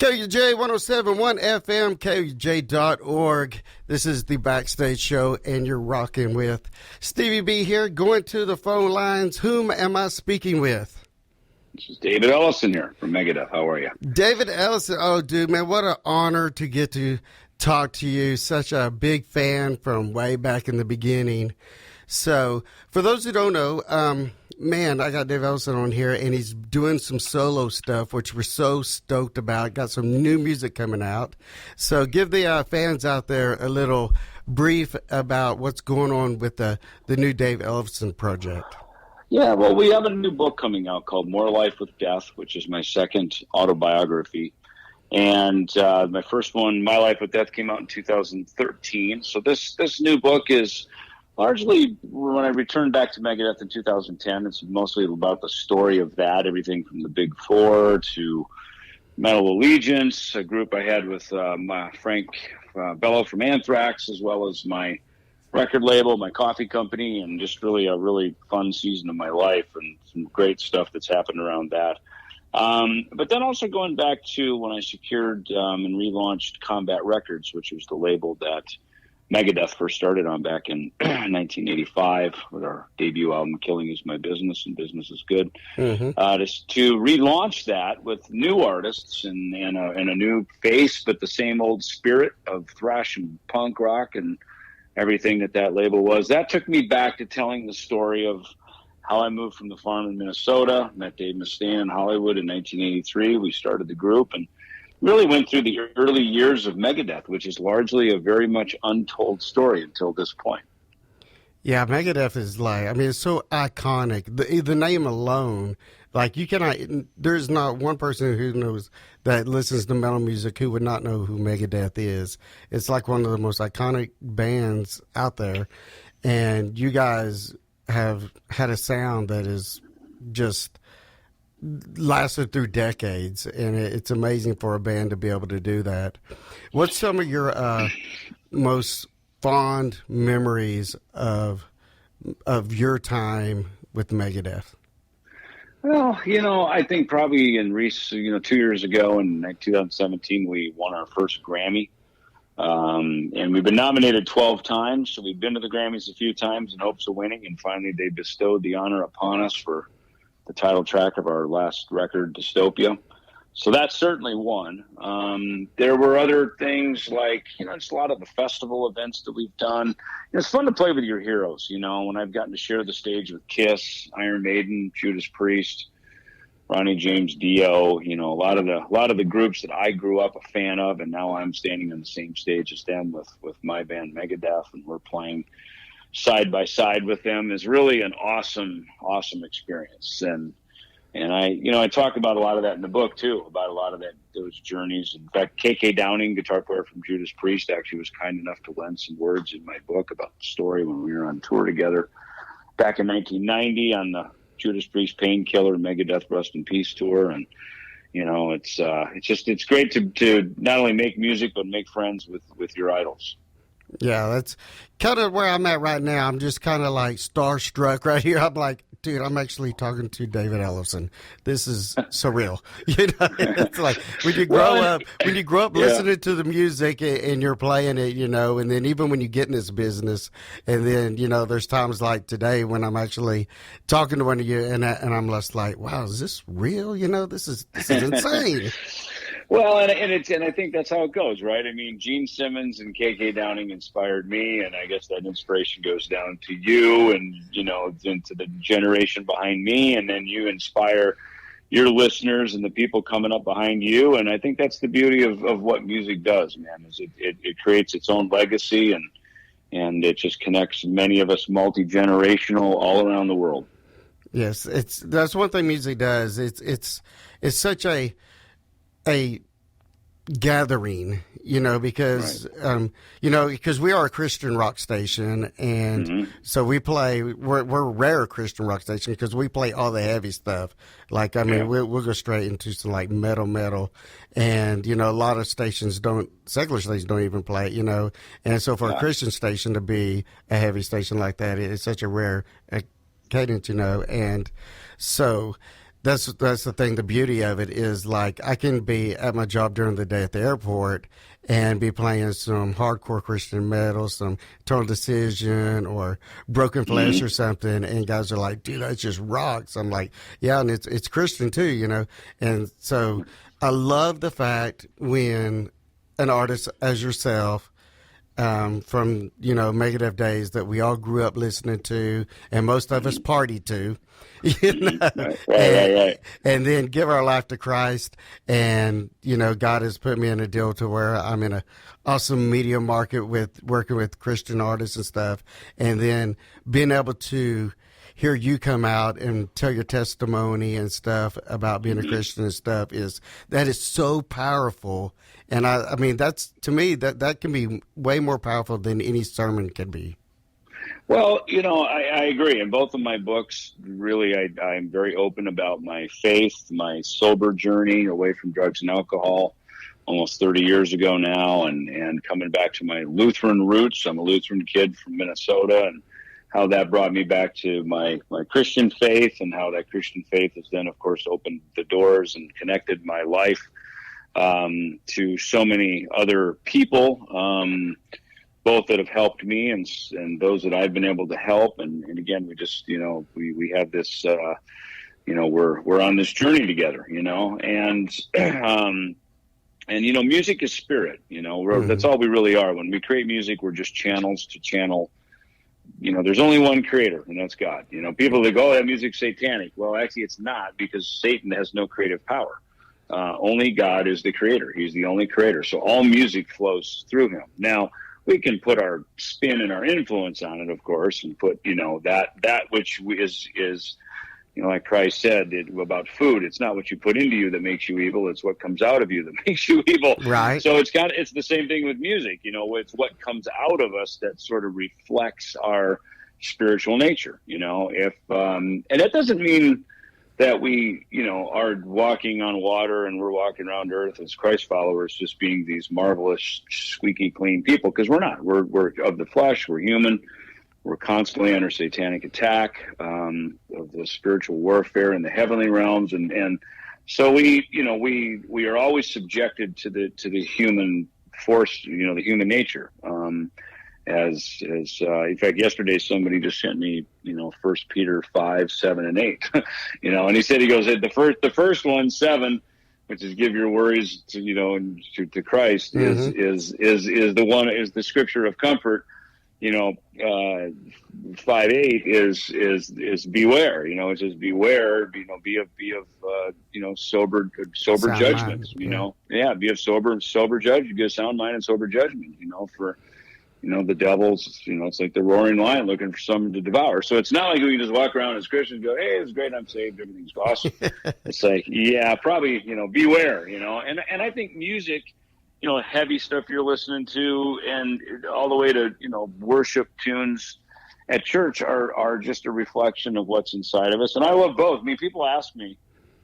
KOUJ 107.1 FM, KOUJ.org. This is the Backstage Show, and you're rocking with Stevie B here, going to the phone lines. Whom am I speaking with? This is David Ellefson here from Megadeth. How are you? David Ellefson. Oh, dude, man, what an honor to get to talk to you. Such a big fan from way back in the beginning. So, for those who don't know, man, I got Dave Ellefson on here, and he's doing some solo stuff, which we're so stoked about. Got some new music coming out. So give the fans out there a little brief about what's going on with the new Dave Ellefson project. Yeah, well, we have a new book coming out called More Life with Death, which is my second autobiography. And my first one, My Life with Death, came out in 2013. So this new book is largely, when I returned back to Megadeth in 2010, it's mostly about the story of that, everything from the Big Four to Metal Allegiance, a group I had with my Frank Bello from Anthrax, as well as my record label, my coffee company, and just really a really fun season of my life and some great stuff that's happened around that. But then also going back to when I secured and relaunched Combat Records, which was the label that Megadeth first started on back in 1985 with our debut album, Killing Is My Business and Business Is Good. Just to relaunch that with new artists and a new face, but the same old spirit of thrash and punk rock and everything that label was. That took me back to telling the story of how I moved from the farm in Minnesota, met Dave Mustaine in Hollywood in 1983. We started the group and really went through the early years of Megadeth, which is largely a very much untold story until this point. Yeah, Megadeth is like, I mean, it's so iconic. The name alone, like you cannot, there's not one person who knows that listens to metal music who would not know who Megadeth is. It's like one of the most iconic bands out there. And you guys have had a sound that is just lasted through decades, and it's amazing for a band to be able to do that. What's some of your most fond memories of your time with Megadeth? Well, I think probably in 2 years ago in 2017, we won our first Grammy. And we've been nominated 12 times, so we've been to the Grammys a fefew times in hopes of winning, and finally they bestowed the honor upon us for the title track of our last record, Dystopia. So that's certainly one. There were other things like, just a lot of the festival events that we've done. It's fun to play with your heroes, when I've gotten to share the stage with Kiss, Iron Maiden, Judas Priest, Ronnie James Dio, a lot of the groups that I grew up a fan of, and now I'm standing on the same stage as them with my band Megadeth, and we're playing side by side with them is really an awesome experience. And I talk about a lot of that in the book too, about a lot of those journeys. In fact, KK Downing, guitar player from Judas Priest, actually was kind enough to lend some words in my book about the story when we were on tour together back in 1990 on the Judas Priest Painkiller Megadeth Rust in Peace tour. And it's great to not only make music but make friends with your idols. Yeah, that's kind of where I'm at right now. I'm just kind of like starstruck right here. I'm like, dude, I'm actually talking to David Ellefson. This is surreal. It's like when you grow up listening to the music and you're playing it, and then even when you get in this business, and then, there's times like today when I'm actually talking to one of you and I'm just like, wow, is this real? This is insane. Well, and I think that's how it goes, right? I mean, Gene Simmons and KK Downing inspired me, and I guess that inspiration goes down to you and, into the generation behind me, and then you inspire your listeners and the people coming up behind you. And I think that's the beauty of what music does, man, is it creates its own legacy, and it just connects many of us multi-generational all around the world. Yes, that's one thing music does. It's such a gathering, because right. Because we are a Christian rock station, and so we're a rare Christian rock station because we play all the heavy stuff. Like, we'll go straight into some like metal, and a lot of secular stations don't even play it, and so for a Christian station to be a heavy station like that, it's such a rare cadence, and so that's the thing. The beauty of it is like I can be at my job during the day at the airport and be playing some hardcore Christian metal, some Total Decision or Broken Flesh or something, and guys are like, "Dude, that just rocks." I'm like, "Yeah," and it's Christian too, you know. And so I love the fact when an artist as yourself, from Megadeth days that we all grew up listening to, and most of us partied to, Right. and then give our life to Christ. And God has put me in a deal to where I'm in a awesome media market with working with Christian artists and stuff, and then being able to hear you come out and tell your testimony and stuff about being a Christian and stuff is so powerful. And I mean, that's, to me, that can be way more powerful than any sermon can be. Well, I agree. In both of my books, really, I'm very open about my faith, my sober journey away from drugs and alcohol almost 30 years ago now, and coming back to my Lutheran roots. I'm a Lutheran kid from Minnesota, and how that brought me back to my Christian faith, and how that Christian faith has then, of course, opened the doors and connected my life to so many other people, both that have helped me and those that I've been able to help. And again, we just, we have this, we're on this journey together, and music is spirit, that's all we really are. When we create music, we're just channels to channel. There's only one creator, and that's God. People that go, "Oh, that music's satanic." Well, actually it's not, because Satan has no creative power. Only God is the creator. He's the only creator. So all music flows through him. Now, we can put our spin and our influence on it, of course, and put, that which is, like Christ said about food, it's not what you put into you that makes you evil. It's what comes out of you that makes you evil. Right. So it's the same thing with music. It's what comes out of us that sort of reflects our spiritual nature, and that doesn't mean that we, are walking on water and we're walking around earth as Christ followers, just being these marvelous, squeaky clean people, because we're not. We're of the flesh. We're human. We're constantly under satanic attack of the spiritual warfare in the heavenly realms, and so we are always subjected to the human force, the human nature. As in fact, yesterday somebody just sent me, 1 Peter 5, 7, and 8, and he goes, the first one, 7, which is give your worries to Christ, is the scripture of comfort. 5:8 is beware. It says beware. Be of sober judgment. Be of sober judgment. Be of sound mind and sober judgment. For the devil's, it's like the roaring lion looking for someone to devour. So it's not like we just walk around as Christians and go, "Hey, it's great, I'm saved, everything's awesome." It's like, yeah, probably, beware. And I think music, heavy stuff you're listening to, and all the way to, worship tunes at church are just a reflection of what's inside of us. And I love both. I mean, people ask me,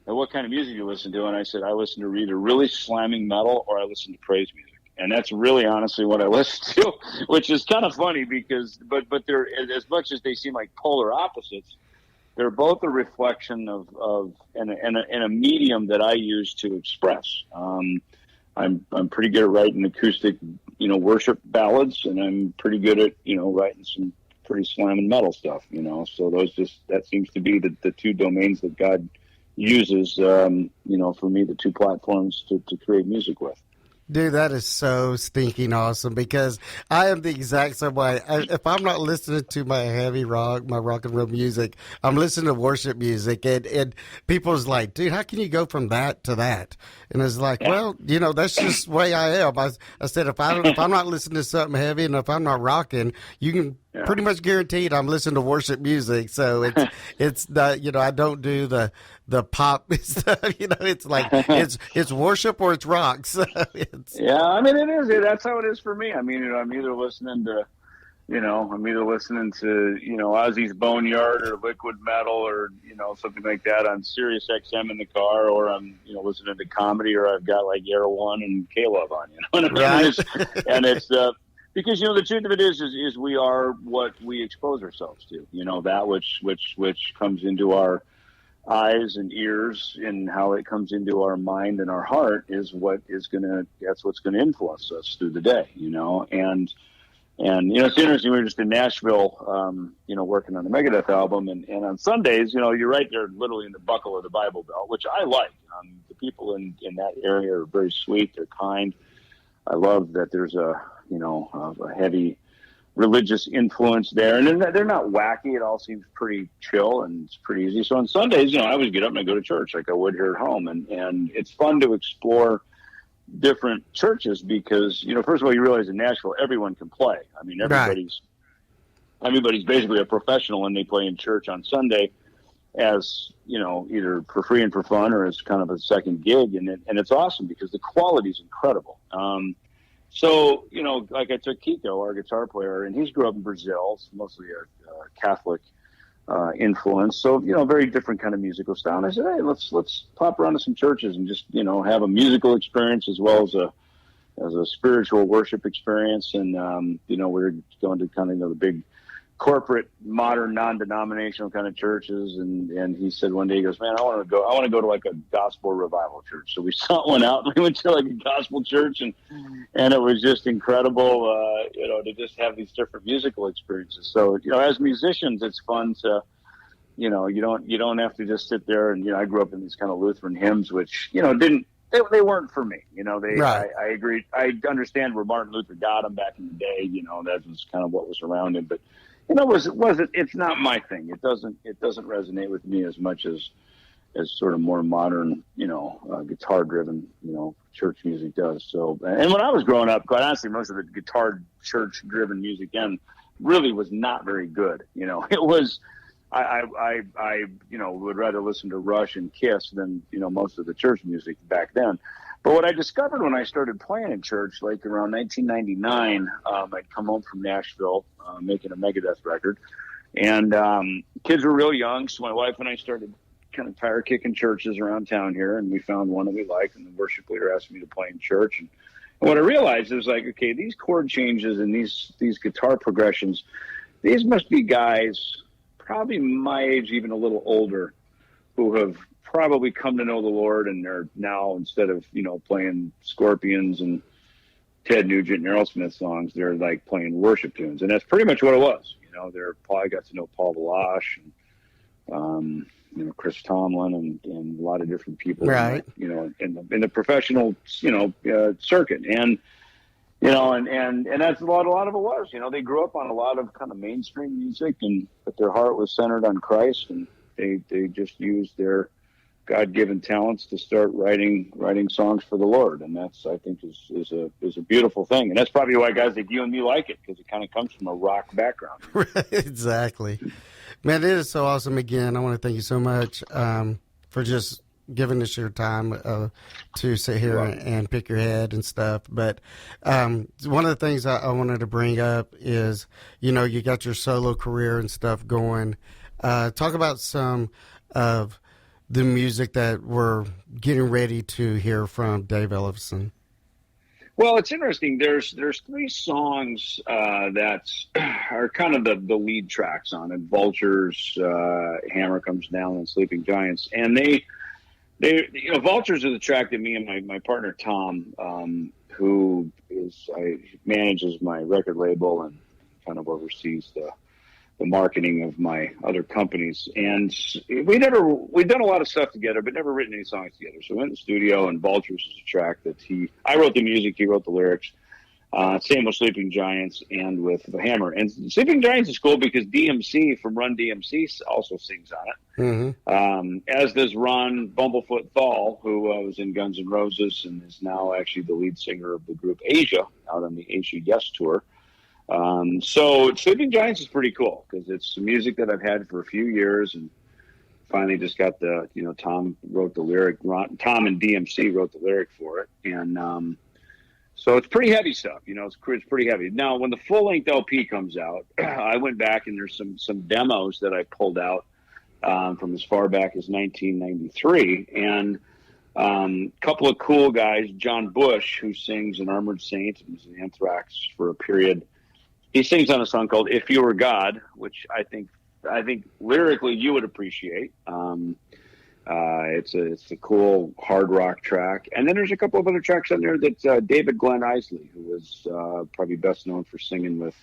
what kind of music you listen to? And I said, I listen to either really slamming metal or I listen to praise music. And that's really honestly what I listen to, which is kind of funny because, but they're, as much as they seem like polar opposites, they're both a reflection of a medium that I use to express. I'm pretty good at writing acoustic, worship ballads, and I'm pretty good at, writing some pretty slamming metal stuff, so that seems to be the two domains that God uses, for me, the two platforms to create music with. Dude, that is so stinking awesome, because I am the exact same way. If I'm not listening to my heavy rock, my rock and roll music, I'm listening to worship music, and people's like, "Dude, how can you go from that to that?" And it's like, well, that's just the way I am. I said, if I'm not listening to something heavy, and if I'm not rocking, you can pretty much guaranteed I'm listening to worship music. So it's the, I don't do the pop stuff. It's like it's worship or it's rock. So I mean, it is. That's how it is for me. I mean, I'm either listening to Ozzy's Boneyard or Liquid Metal or something like that on Sirius XM in the car, or I'm listening to comedy, or I've got like Air One and K-Love on. Right. And it's because the truth of it is we are what we expose ourselves to. That which comes into our eyes and ears and how it comes into our mind and our heart is that's what's going to influence us through the day, and it's interesting. We were just in Nashville, working on the Megadeth album, and on Sundays, you're right there, literally in the buckle of the Bible Belt, which I like. The people in that area are very sweet. They're kind. I love that there's a heavy religious influence there, and they're not wacky. It all seems pretty chill and it's pretty easy. So on Sundays, I always get up and I go to church like I would here at home, and it's fun to explore different churches because first of all, you realize in Nashville everyone can play. I mean, everybody's basically a professional, and they play in church on Sunday as either for free and for fun or as kind of a second gig, and it's awesome because the quality is incredible. So like I took Kiko, our guitar player, and he's grew up in Brazil. It's mostly a Catholic influence, so very different kind of musical style. And I said, hey, let's pop around to some churches and just have a musical experience as well as a spiritual worship experience. And we're going to kind of the big corporate, modern, non-denominational kind of churches. And he said one day, he goes, man, I want to go to like a gospel revival church. So we sought one out, and we went to like a gospel church, and it was just incredible, to just have these different musical experiences. So, as musicians, it's fun to, you don't have to just sit there and, I grew up in these kind of Lutheran hymns, which, they weren't for me. Right. I agree. I understand where Martin Luther got them back in the day, that was kind of what was around him, but it's not my thing. It doesn't resonate with me as much as sort of more modern, guitar driven, church music does. So, and when I was growing up, quite honestly, most of the guitar church driven music then really was not very good. It was, I would rather listen to Rush and Kiss than, most of the church music back then. But what I discovered when I started playing in church, like around 1999, I'd come home from Nashville, making a Megadeth record, and kids were real young, so my wife and I started kind of tire kicking churches around town here, and we found one that we liked, and the worship leader asked me to play in church. And what I realized is like, okay, these chord changes and these guitar progressions, these must be guys probably my age, even a little older, who have probably come to know the Lord, and they're now, instead of playing Scorpions and Ted Nugent and Aerosmith songs, they're like playing worship tunes, and that's pretty much what it was. I got to know Paul Balash and Chris Tomlin and a lot of different people, right? In the professional circuit, and that's a lot of it was. They grew up on a lot of kind of mainstream music, but their heart was centered on Christ, and they just used their God-given talents to start writing songs for the Lord, and that's, I think, is a beautiful thing, and that's probably why guys like you and me like it, because it kind of comes from a rock background. Exactly, man. It is so awesome. Again, I want to thank you so much for just giving us your time to sit here and pick your head and stuff. But one of the things I wanted to bring up is, you got your solo career and stuff going. Talk about some of the music that we're getting ready to hear from Dave Ellefson. Well, it's interesting. There's 3 songs that are kind of the lead tracks on it. Vultures, Hammer Comes Down, and Sleeping Giants. And they Vultures are the track that me and my partner Tom, who manages my record label and kind of oversees the marketing of my other companies, and we'd done a lot of stuff together, but never written any songs together. So we went in the studio, and Vultures is a track that I wrote the music, he wrote the lyrics. Same with Sleeping Giants and with the Hammer. And Sleeping Giants is cool because DMC from Run DMC also sings on it. Mm-hmm. As does Ron Bumblefoot Thal, who was in Guns N' Roses and is now actually the lead singer of the group Asia out on the Asia Yes tour. So Sleeping Giants is pretty cool because it's music that I've had for a few years, and finally just got Tom wrote the lyric. Tom and DMC wrote the lyric for it. And, so it's pretty heavy stuff, it's pretty heavy. Now, when the full length LP comes out, I went back and there's some demos that I pulled out, from as far back as 1993. And, a couple of cool guys, John Bush, who sings in Armored Saint and was in Anthrax for a period. He sings on a song called If You Were God, which I think lyrically you would appreciate. It's a cool hard rock track. And then there's a couple of other tracks on there that David Glenn Isley, who was probably best known for singing with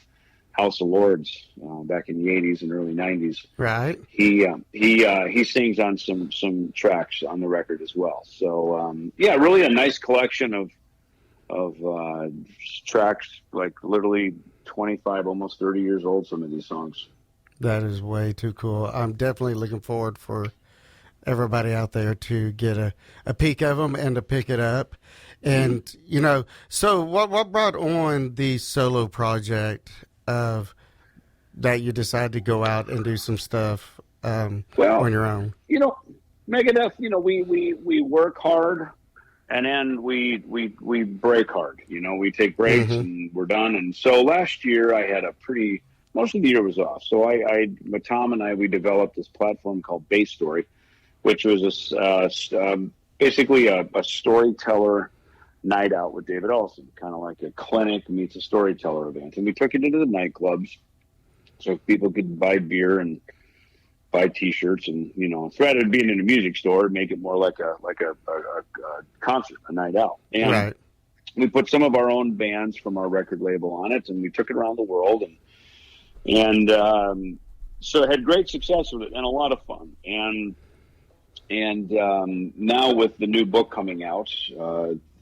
House of Lords back in the 80s and early 90s. Right. He sings on some tracks on the record as well. So yeah, really a nice collection of tracks, like literally 25, almost 30 years old, some of these songs. That is way too cool. I'm definitely looking forward for everybody out there to get a peek of them and to pick it up. And, you know, so what brought on the solo project of that you decided to go out and do some stuff on your own? You know, Megadeth, you know, we work hard and then we break hard. You know, we take breaks and we're done. And so last year I had most of the year was off. So with Tom and I, we developed this platform called Bass Story, which was basically a storyteller night out with David Ellefson, kind of like a clinic meets a storyteller event. And we took it into the nightclubs so people could buy beer and buy T-shirts, and you know, rather than being in a music store, make it more like a concert, a night out. And we put some of our own bands from our record label on it, and we took it around the world, and so it had great success with it and a lot of fun. And now with the new book coming out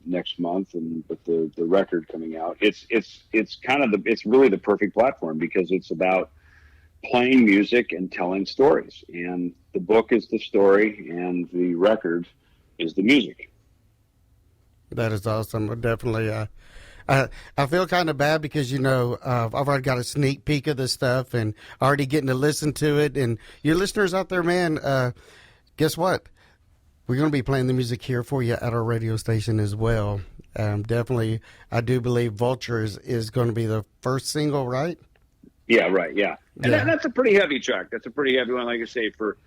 next month, and with the record coming out, it's really the perfect platform, because it's about playing music and telling stories. And the book is the story, and the record is the music. That is awesome. Definitely. I feel kind of bad because, you know, I've already got a sneak peek of this stuff and already getting to listen to it. And your listeners out there, man, guess what? We're going to be playing the music here for you at our radio station as well. Definitely, I do believe Vultures is going to be the first single, right? Yeah, right, yeah. And that's a pretty heavy track. That's a pretty heavy one, like I say, for,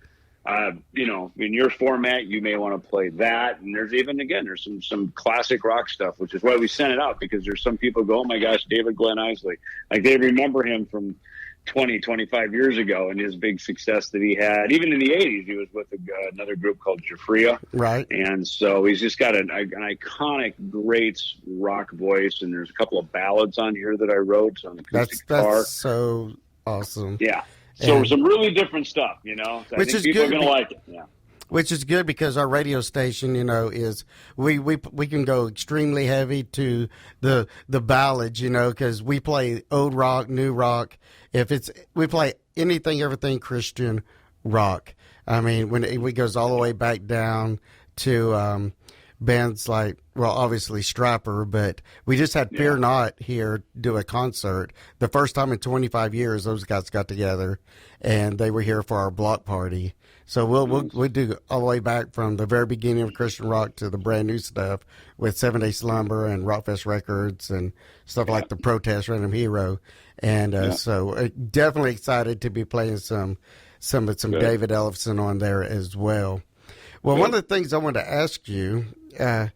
you know, in your format, you may want to play that. And there's some classic rock stuff, which is why we sent it out, because there's some people go, oh my gosh, David Glenn Isley. Like, they remember him from 25 years ago and his big success that he had. Even in the 80s, he was with another group called Jafria. Right. And so he's just got an iconic, great rock voice. And there's a couple of ballads on here that I wrote on acoustic guitar. That's so awesome. Yeah. So some really different stuff, you know. So I think people are going to like it. Yeah. Which is good, because our radio station, you know, is we can go extremely heavy to the ballads, you know, because we play old rock, new rock. We play anything, everything Christian rock. I mean, when it goes all the way back down to bands like, well, obviously Strapper, but we just had Fear Not here do a concert. The first time in 25 years, those guys got together, and they were here for our block party. So we'll do all the way back from the very beginning of Christian rock to the brand new stuff with 7 Day Slumber and Rockfest Records and stuff like the Protest, Random Hero. And so definitely excited to be playing some David Ellefson on there as well. Well, one of the things I wanted to ask you,